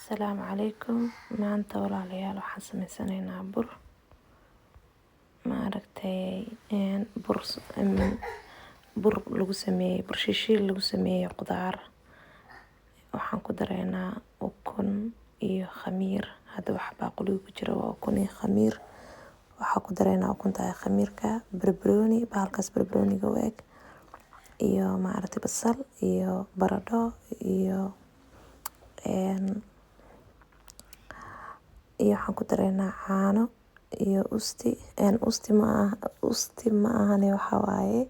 Asalaamu calaykum. Maanta walaalayaal waxaan sameysanaynaa bur. Bur lagu sameeyey bur shishiil lagu sameeyey qudaar. Waxaan ku dareynaa ukun iyo khamiir. Hadda wax baaquliga ku jira waa ukun iyo khamiir. Waxaan ku dareynaa ukunta iyo khamiirka, barbarooni, bahalkaas barbarooniga u eg, iyo basal iyo baradho iyo waxaan ku dareynaa caano iyo usti ma ahane waxa waaye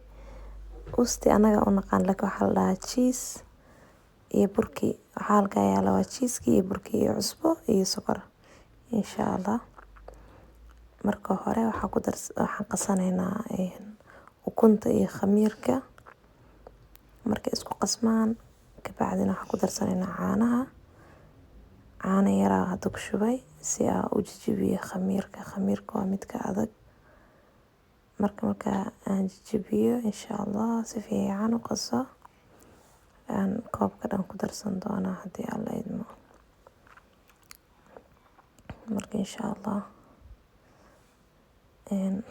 usti anaga u naqaan, laakiin waxaa la dhahaa cheese iyo burki. Waxaa halkaa yaala waa cheese iyo burki iyo cusbo iyo sokor. Insha Allah marka hore waxaan qasanaynaa ukunta iyo khamiirka. Markay isku qasmaan kabacdina waxaan ku darsanaynaa caanaha. Caano yaraa hadda ku shubay si aan u jajabiyo khamiirka. Khamiirka waa midka adag. Marka aan jajabiyo insha Allah si fiican u qaso aan koobka dhan ku darsan doonaa haddii Alla idmo. Marka insha Allah waxaan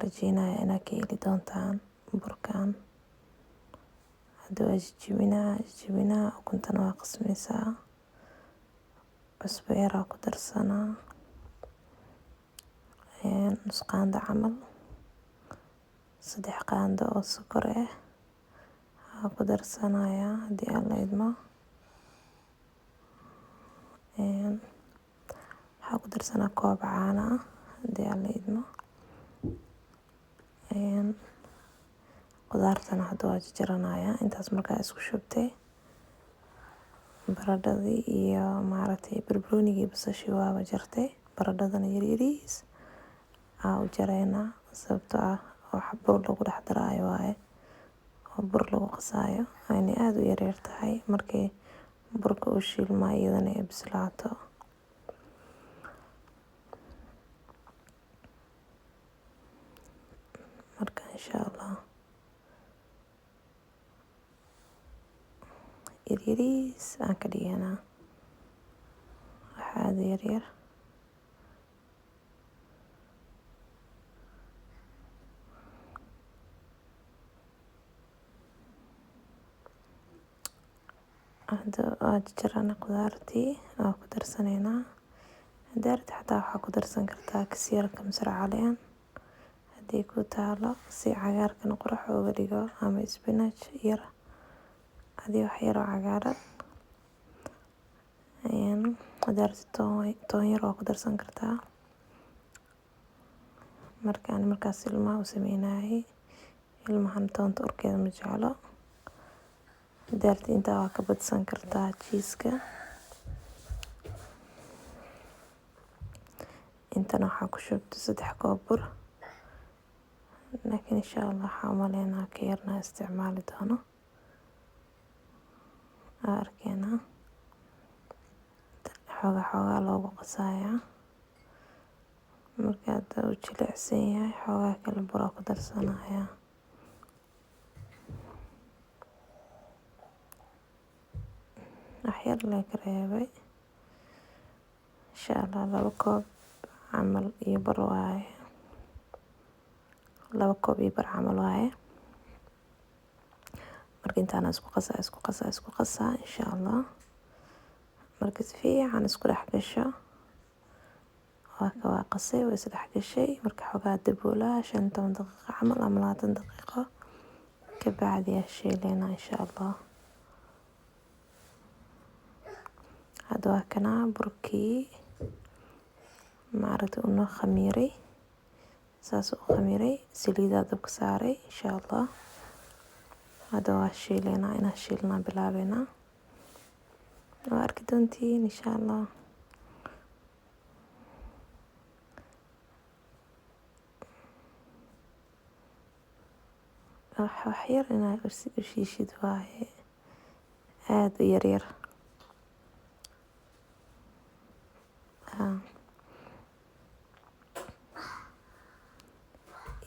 rajeynayaa inaad ka heli doontaan burkan. Hadda waa jajabinaa ukuntana waa qasmaysaa. Cusbo yaraa ku darsanaa nus qaando camal. 3 qaando oo sokor waxaan ku darsanayaa haddii Alla idmo. waxaan ku darsanaa koob caano haddii Alla idmo. Qudaartana hadda waa jarjaranayaa. Intaas markaa isku shubtay baradhadii iyo barbaroonigii basashii waaba jartay. Baradhadana yaryariis u jareynaa sababtoo ah wax bur lagu dhex daraayo waaye, oo bur lagu qasaayo ayna aad u yaryar tahay. Markii burka uu shiilmaa iyadana ay bislaato. Marka insha Allah yaryariis aan ka dhiganaa wax aad u yaryar. Hadda waa jarjarana qudaartii waa ku darsanaynaa. Daarta xataa waxaa ku darsan kartaa kasiyar kamsar caleen haddii ku taalo si cagaarkana qurux uga dhigo, ama spinach yar haddii wax yar oo cagaaran. Daarta toon yar waa ku darsan kartaa. Markaas ilmaha u sameynayay, ilmahan toonta urkeeda ma jeclo. Daarta intaa waa ka badsan kartaa cheese-ka. Intana waxaan ku shubtay 3 koob bur. Laakiin insha Allah waxaan u maleynaa ka yarna isticmaali doono. Arkeena xoogaa loogu qasayaa. Marka hadda uu jilicsan yahay xoogaa kale bur ku darsanayaa. wax yar la reebay. Insha Allah 2 koob camal iyo bar waaye. 2 koob iyo bar camal waaye. Marka intaan isku qasaa insha Allah. Marka si fiican isku dhex gasho waa qasay way is dhex gashay. Marka xoogaa daboolaa 15 daqiiqo camal ama 20 daqiiqo kabacdi ayaa shiileynaa insha Allah. Hadda waa kana burkii uu khamiiray. Saas u khamiiray saliida dabka saaray insha Allah. Hadda waa shiileynaa, inaan shiilnaa bilaabeynaa. Waa arki doontiin insha Allah. wax yar inaa u shiishid waaye aad u yaryar.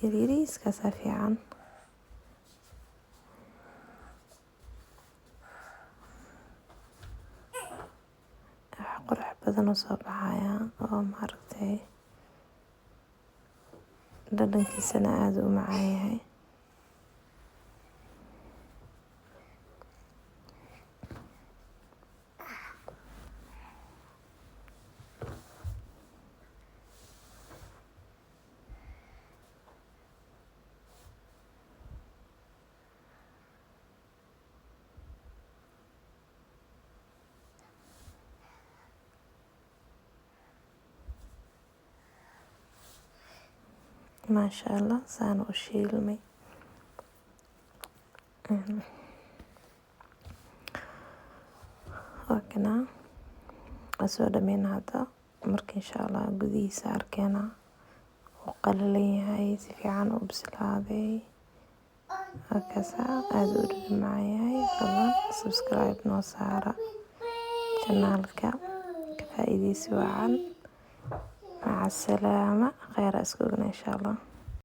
Yaryariiskaasaa fiican. qurux badan oo soo baxaya oo maaragtay dhadhankiisana aad u macaan yahay. Maasha Allah saan u shiilmay. Wakana asoo dhameen hada marka insha Allah gudihiisa arkeena oo qalalan yahay si fiican u bislaaday. Halkaasa aad u dhamaayay fadlan subscribe noo saara channelka ka faa'iideysi wacan. مع السلامة خير أسكن إن شاء الله.